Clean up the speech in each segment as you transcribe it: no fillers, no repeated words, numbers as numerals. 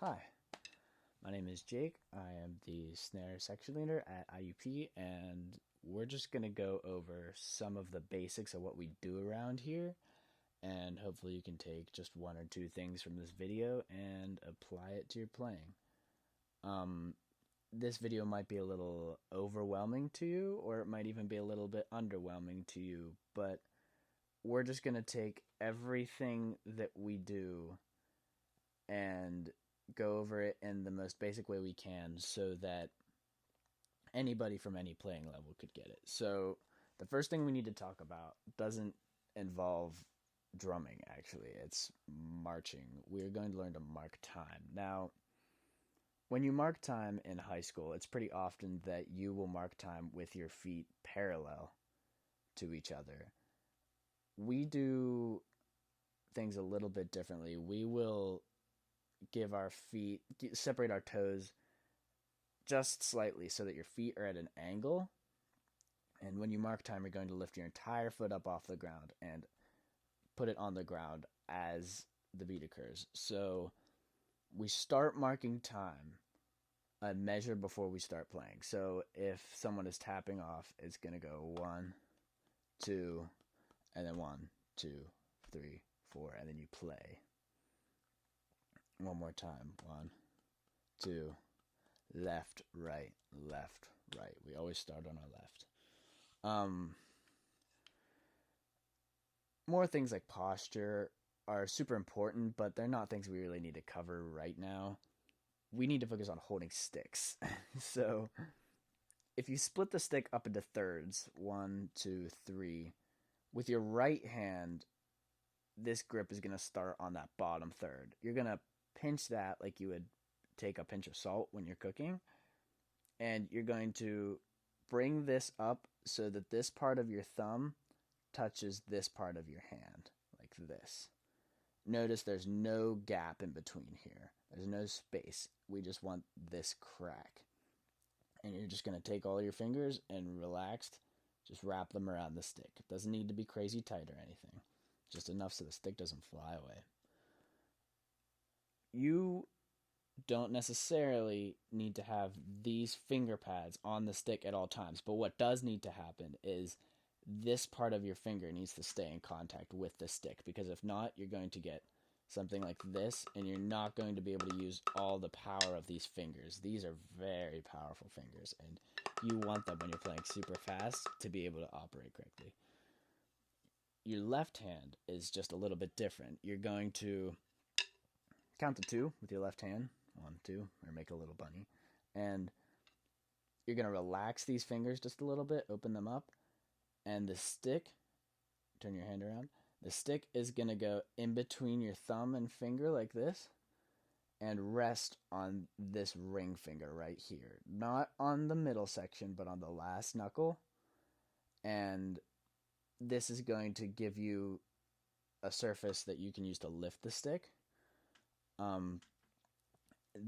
Hi, my name is Jake. I am the snare section leader at IUP, and we're just going to go over some of the basics of what we do around here. And hopefully, you can take just one or two things from this video and apply it to your playing. Um, this video might be a little overwhelming to you, or it might even be a little bit underwhelming to you, but we're just going to take everything that we do and go over it in the most basic way we can so that anybody from any playing level could get it. So, the first thing we need to talk about doesn't involve drumming, actually. It's marching. We're going to learn to mark time. Now, when you mark time in high school, it's pretty often that you will mark time with your feet parallel to each other. We do things a little bit differently. We will give our feet, separate our toes just slightly so that your feet are at an angle. And when you mark time, you're going to lift your entire foot up off the ground and put it on the ground as the beat occurs. So we start marking time a measure before we start playing. So if someone is tapping off, it's going to go 1, 2, and then 1, 2, 3, 4, and then you play. One more time. 1, 2, left, right, left, right. We always start on our left. More things like posture are super important, but they're not things we really need to cover right now. We need to focus on holding sticks. So if you split the stick up into thirds, 1, 2, 3, with your right hand, this grip is going to start on that bottom third. You're going to pinch that like you would take a pinch of salt when you're cooking, and you're going to bring this up so that this part of your thumb touches this part of your hand, like this. Notice there's no gap in between here. There's no space. We just want this crack. And you're just going to take all your fingers and relaxed, just wrap them around the stick. It doesn't need to be crazy tight or anything. Just enough so the stick doesn't fly away. You don't necessarily need to have these finger pads on the stick at all times, but what does need to happen is this part of your finger needs to stay in contact with the stick, because if not, you're going to get something like this, and you're not going to be able to use all the power of these fingers. These are very powerful fingers, and you want them when you're playing super fast to be able to operate correctly. Your left hand is just a little bit different. You're going to count to 2 with your left hand. 1, 2, or make a little bunny. And you're going to relax these fingers just a little bit, open them up, and the stick, turn your hand around, the stick is going to go in between your thumb and finger like this and rest on this ring finger right here. Not on the middle section, but on the last knuckle. And this is going to give you a surface that you can use to lift the stick.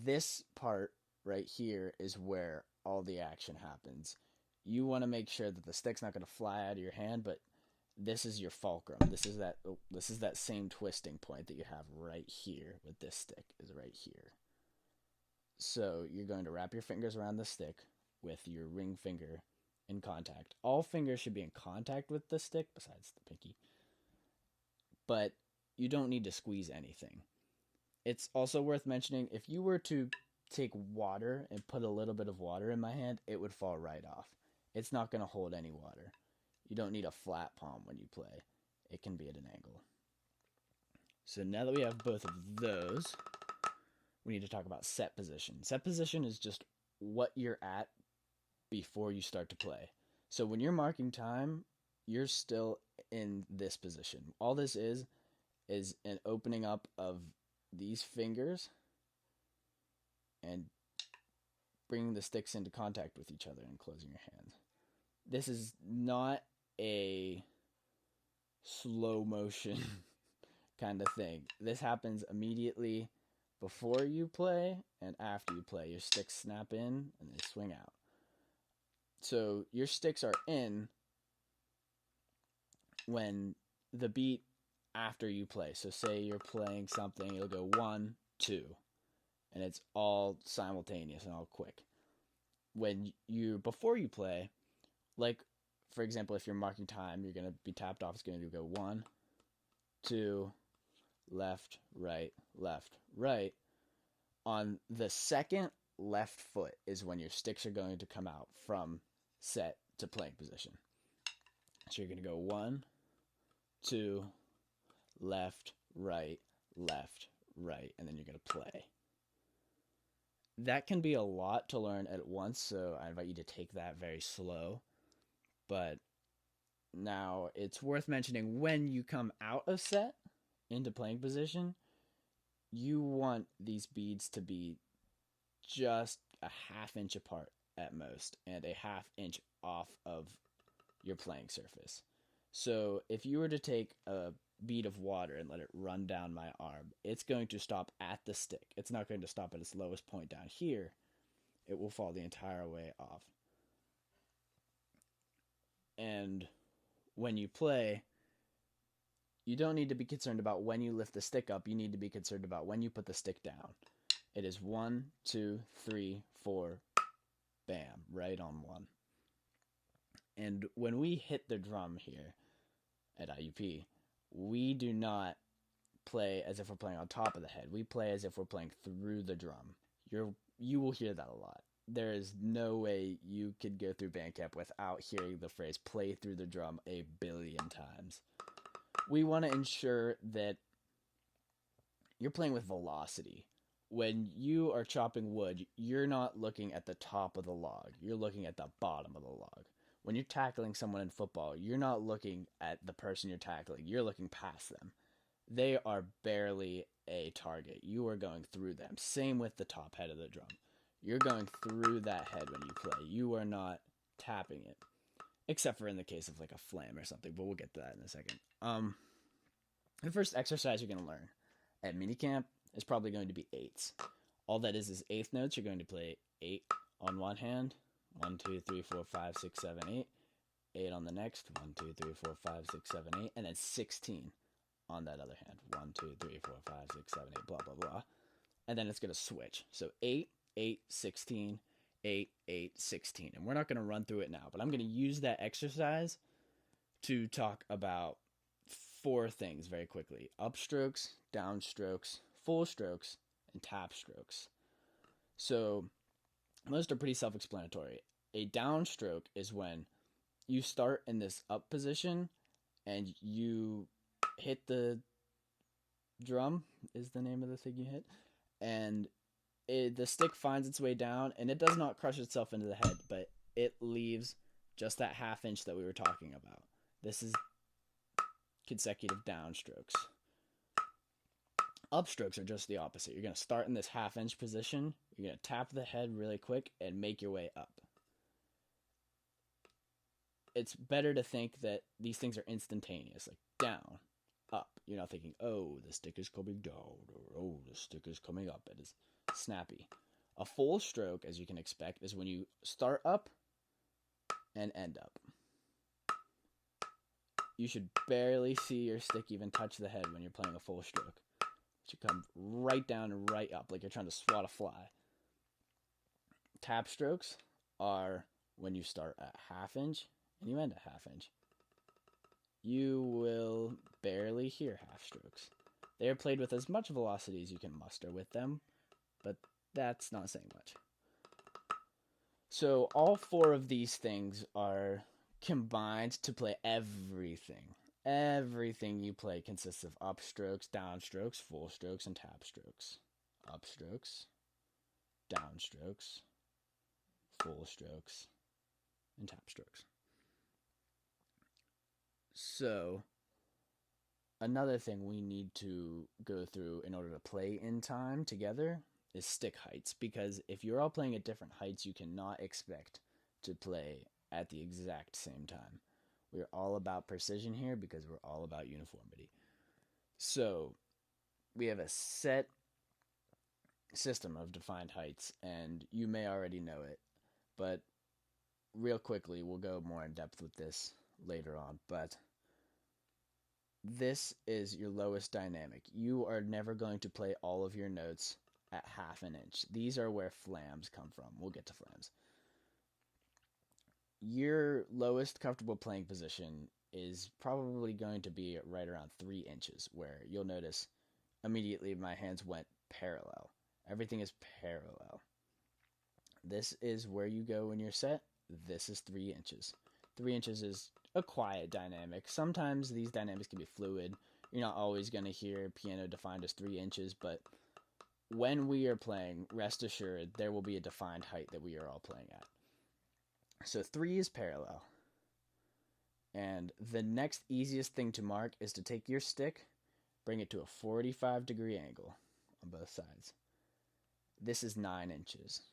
This part right here is where all the action happens. You want to make sure that the stick's not going to fly out of your hand, but this is your fulcrum. This is that same twisting point that you have right here with this stick, is right here. So you're going to wrap your fingers around the stick with your ring finger in contact. All fingers should be in contact with the stick besides the pinky. But you don't need to squeeze anything. It's also worth mentioning, if you were to take water and put a little bit of water in my hand, it would fall right off. It's not going to hold any water. You don't need a flat palm when you play. It can be at an angle. So now that we have both of those, we need to talk about set position. Set position is just what you're at before you start to play. So when you're marking time, you're still in this position. All this is an opening up of these fingers and bringing the sticks into contact with each other and closing your hands. This is not a slow motion kind of thing. This happens immediately before you play and after you play. Your sticks snap in and they swing out. So your sticks are in when the beat after you play. So say you're playing something, it'll go 1, 2. and it's all simultaneous and all quick. Before you play, like for example, if you're marking time, you're gonna be tapped off. It's gonna go one, two, left, right, left, right. On the second left foot is when your sticks are going to come out from set to playing position. So you're gonna go one, two, left, right, left, right, and then you're gonna play. That can be a lot to learn at once, so I invite you to take that very slow. But now it's worth mentioning when you come out of set into playing position, you want these beads to be just a half inch apart at most and a half inch off of your playing surface. So if you were to take a bead of water and let it run down my arm, it's going to stop at the stick. It's not going to stop at its lowest point down here. It will fall the entire way off. And when you play, you don't need to be concerned about when you lift the stick up. You need to be concerned about when you put the stick down. It is 1, 2, 3, 4, bam, right on one. And when we hit the drum here at IUP, we do not play as if we're playing on top of the head. We play as if we're playing through the drum. You will hear that a lot. There is no way you could go through band camp without hearing the phrase play through the drum a billion times. We want to ensure that you're playing with velocity. When you are chopping wood, you're not looking at the top of the log. You're looking at the bottom of the log. When you're tackling someone in football, you're not looking at the person you're tackling. You're looking past them. They are barely a target. You are going through them. Same with the top head of the drum. You're going through that head when you play. You are not tapping it. Except for in the case of like a flam or something, but we'll get to that in a second. The first exercise you're going to learn at minicamp is probably going to be eighths. All that is eighth notes. You're going to play 8 on one hand. 1, 2, 3, 4, 5, 6, 7, 8. 8 on the next. 1, 2, 3, 4, 5, 6, 7, 8. And then 16 on that other hand. 1, 2, 3, 4, 5, 6, 7, 8, blah, blah, blah. And then it's going to switch. So 8, 8, 16, 8, 8, 16. And we're not going to run through it now, but I'm going to use that exercise to talk about 4 things very quickly. Upstrokes, downstrokes, full strokes, and tap strokes. So most are pretty self-explanatory. A downstroke is when you start in this up position and you hit the drum, is the name of the thing you hit, and the stick finds its way down, and it does not crush itself into the head, but it leaves just that half inch that we were talking about. This is consecutive downstrokes. Upstrokes are just the opposite. You're going to start in this half inch position, you're going to tap the head really quick and make your way up. It's better to think that these things are instantaneous, like down, up. You're not thinking, oh, the stick is coming down, or oh, the stick is coming up. It is snappy. A full stroke, as you can expect, is when you start up and end up. You should barely see your stick even touch the head when you're playing a full stroke. You come right down and right up like you're trying to swat a fly. Tap strokes are when you start at half inch and you end at half inch. You will barely hear half strokes. They are played with as much velocity as you can muster with them, but that's not saying much. So all 4 of these things are combined to play everything. Everything you play consists of upstrokes, downstrokes, full strokes, and tap strokes. Upstrokes, downstrokes, full strokes, and tap strokes. So, another thing we need to go through in order to play in time together is stick heights, because if you're all playing at different heights, you cannot expect to play at the exact same time. We're all about precision here because we're all about uniformity. So, we have a set system of defined heights, and you may already know it, but real quickly, we'll go more in depth with this later on, but this is your lowest dynamic. You are never going to play all of your notes at 1/2 inch. These are where flams come from. We'll get to flams. Your lowest comfortable playing position is probably going to be right around 3 inches, where you'll notice immediately my hands went parallel. Everything is parallel. This is where you go when you're set. This is 3 inches. 3 inches is a quiet dynamic. Sometimes these dynamics can be fluid. You're not always going to hear piano defined as 3 inches, but when we are playing, rest assured, there will be a defined height that we are all playing at. So 3 is parallel. And the next easiest thing to mark is to take your stick, bring it to a 45-degree angle on both sides. This is 9 inches.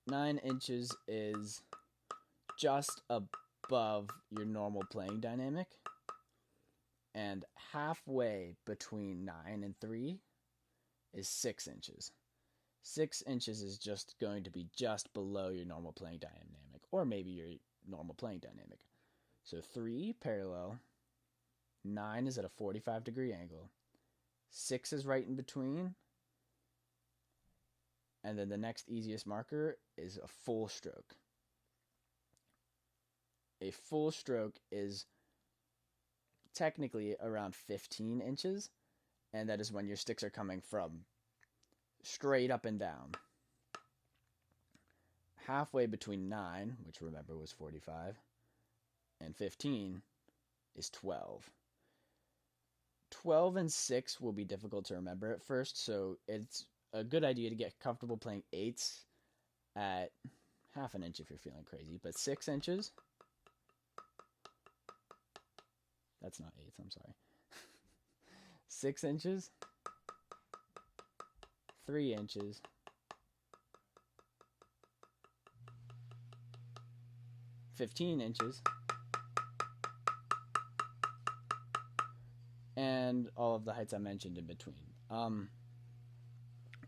9 inches is just above your normal playing dynamic. And halfway between 9 and 3 is 6 inches. 6 inches is just going to be just below your normal playing dynamic, or maybe your normal playing dynamic. So 3 parallel, 9 is at a 45-degree angle, 6 is right in between, and then the next easiest marker is a full stroke. A full stroke is technically around 15 inches, and that is when your sticks are coming from straight up and down. Halfway between 9, which remember was 45, and 15 is 12. 12 and 6 will be difficult to remember at first, so it's a good idea to get comfortable playing 8s at 1/2 inch if you're feeling crazy, but 6 inches, that's not 8s, I'm sorry. 6 inches, 3 inches, 15 inches, and all of the heights I mentioned in between.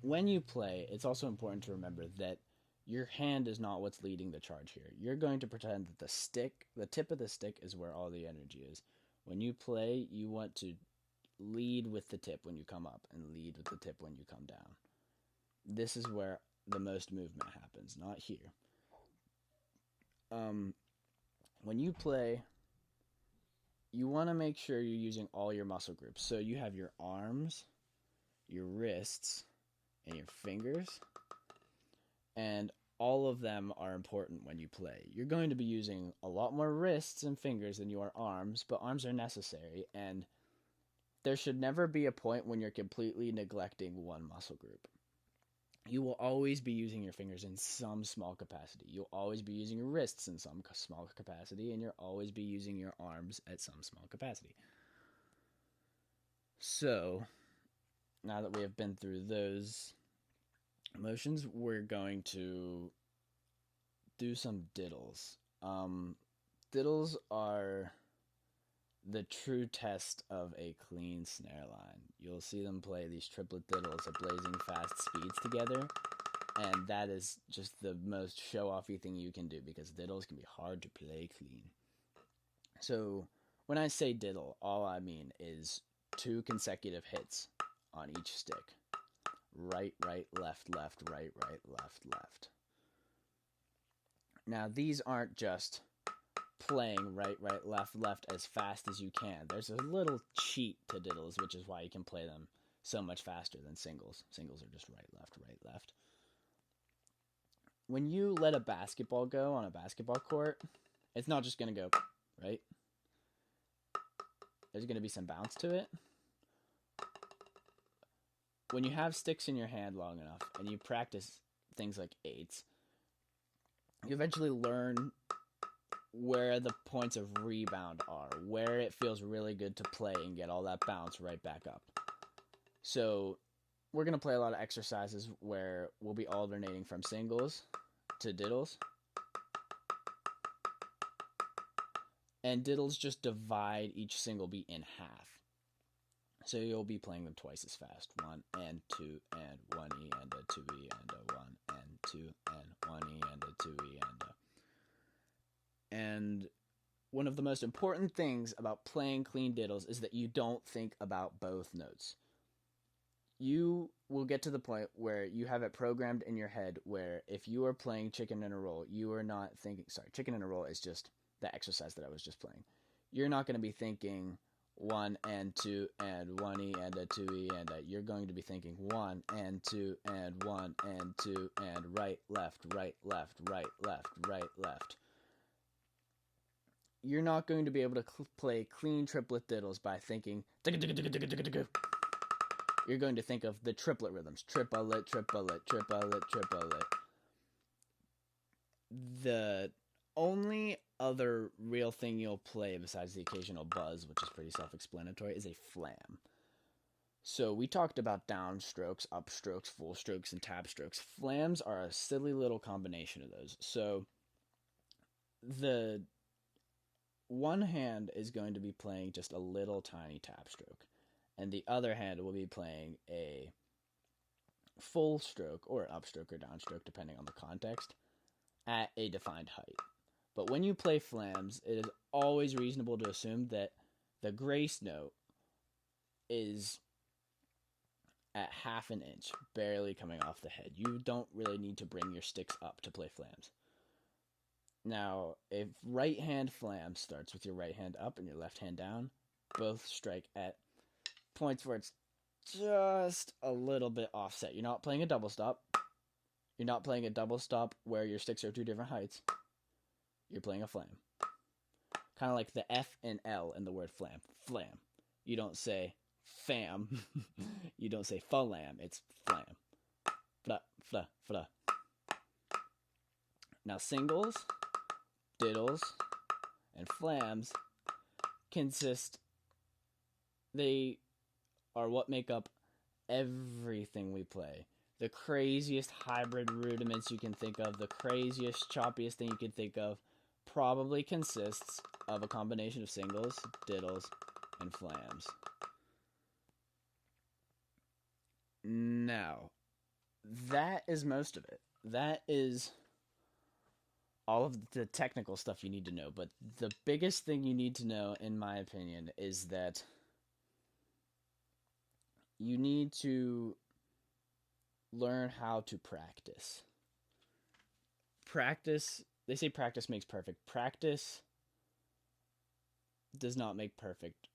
When you play, it's also important to remember that your hand is not what's leading the charge here. You're going to pretend that the tip of the stick is where all the energy is. When you play, you want to lead with the tip when you come up and lead with the tip when you come down. This is where the most movement happens, not here. When you play, you want to make sure you're using all your muscle groups. So you have your arms, your wrists, and your fingers, and all of them are important when you play. You're going to be using a lot more wrists and fingers than you are arms, but arms are necessary, and there should never be a point when you're completely neglecting one muscle group. You will always be using your fingers in some small capacity. You'll always be using your wrists in some small capacity, and you'll always be using your arms at some small capacity. So, now that we have been through those motions, we're going to do some diddles. Diddles are the true test of a clean snare line. You'll see them play these triplet diddles at blazing fast speeds together, and that is just the most show-offy thing you can do, because diddles can be hard to play clean. So when I say diddle, all I mean is 2 consecutive hits on each stick. Right, right, left, left, right, right, left, left. Now these aren't just playing right, right, left, left as fast as you can. There's a little cheat to diddles, which is why you can play them so much faster than singles. Singles are just right, left. When you let a basketball go on a basketball court, it's not just going to go, right? There's going to be some bounce to it. When you have sticks in your hand long enough and you practice things like 8s, you eventually learn where the points of rebound are, where it feels really good to play and get all that bounce right back up. So we're going to play a lot of exercises where we'll be alternating from singles to diddles. And diddles just divide each single beat in half. So you'll be playing them twice as fast. 1 and 2 and 1E and a 2E and a 1 and 2 and 1E and a 2E and a... And one of the most important things about playing clean diddles is that you don't think about both notes. you will get to the point where you have it programmed in your head where if you are playing chicken in a roll, you are not thinking, sorry, chicken in a roll is just the exercise that I was just playing. You're not going to be thinking 1 and 2 and 1E and a 2E and a, you're going to be thinking 1 and 2 and 1 and 2 and right, left, right, left, right, left, right, left. You're not going to be able to play clean triplet diddles by thinking you're going to think of the triplet rhythms. Triplet, triplet, triplet, triplet. The only other real thing you'll play besides the occasional buzz, which is pretty self-explanatory, is a flam. So we talked about downstrokes, upstrokes, full strokes, and tab strokes. Flams are a silly little combination of those. So the one hand is going to be playing just a little tiny tap stroke, and the other hand will be playing a full stroke or upstroke or downstroke, depending on the context, at a defined height. But when you play flams, it is always reasonable to assume that the grace note is at half an inch, barely coming off the head. You don't really need to bring your sticks up to play flams. Now, if right hand flam starts with your right hand up and your left hand down, both strike at points where it's just a little bit offset. You're not playing a double stop. You're not playing a double stop where your sticks are 2 different heights. You're playing a flam. Kind of like the F and L in the word flam. Flam. You don't say fam. You don't say falam. It's flam. Fla, fla, fla. Now singles, diddles, and flams they are what make up everything we play. The craziest hybrid rudiments you can think of, the craziest, choppiest thing you can think of, probably consists of a combination of singles, diddles, and flams. Now, that is most of it. That is all of the technical stuff you need to know. But the biggest thing you need to know, in my opinion, is that you need to learn how to practice. They say practice makes perfect. Practice does not make perfect.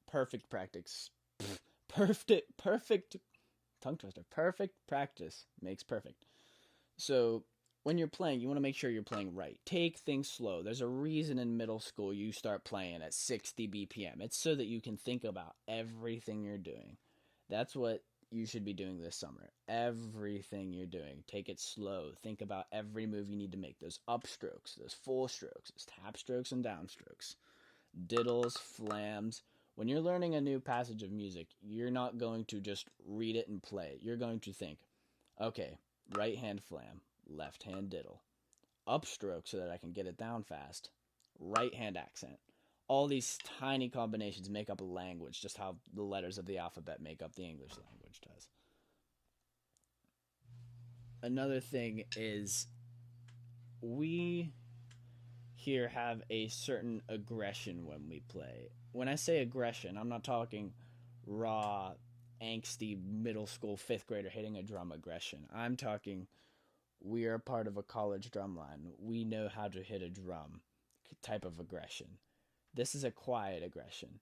Perfect practice. Perfect tongue twister. Perfect practice makes perfect. So when you're playing, you want to make sure you're playing right. Take things slow. There's a reason in middle school you start playing at 60 BPM. It's so that you can think about everything you're doing. That's what you should be doing this summer. Everything you're doing, take it slow. Think about every move you need to make. Those upstrokes, those full strokes, those tap strokes and downstrokes. Diddles, flams. When you're learning a new passage of music, you're not going to just read it and play it. You're going to think, okay, right hand flam, left hand diddle. Upstroke so that I can get it down fast. Right hand accent. All these tiny combinations make up a language, just how the letters of the alphabet make up the English language does. Another thing is we here have a certain aggression when we play. When I say aggression, I'm not talking raw, angsty, middle school 5th grader hitting a drum aggression. I'm talking we are part of a college drum line. We know how to hit a drum type of aggression. This is a quiet aggression.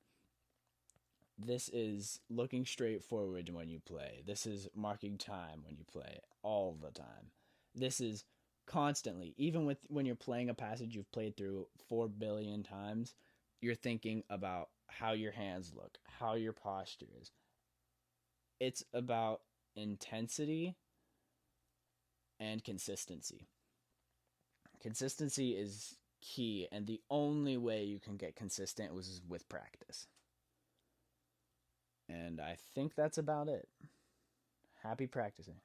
This is looking straight forward when you play. This is marking time when you play all the time. This is constantly, even when you're playing a passage you've played through 4 billion times, you're thinking about how your hands look, how your posture is. It's about intensity and consistency. Consistency is key, and the only way you can get consistent was with practice. And I think that's about it. Happy practicing.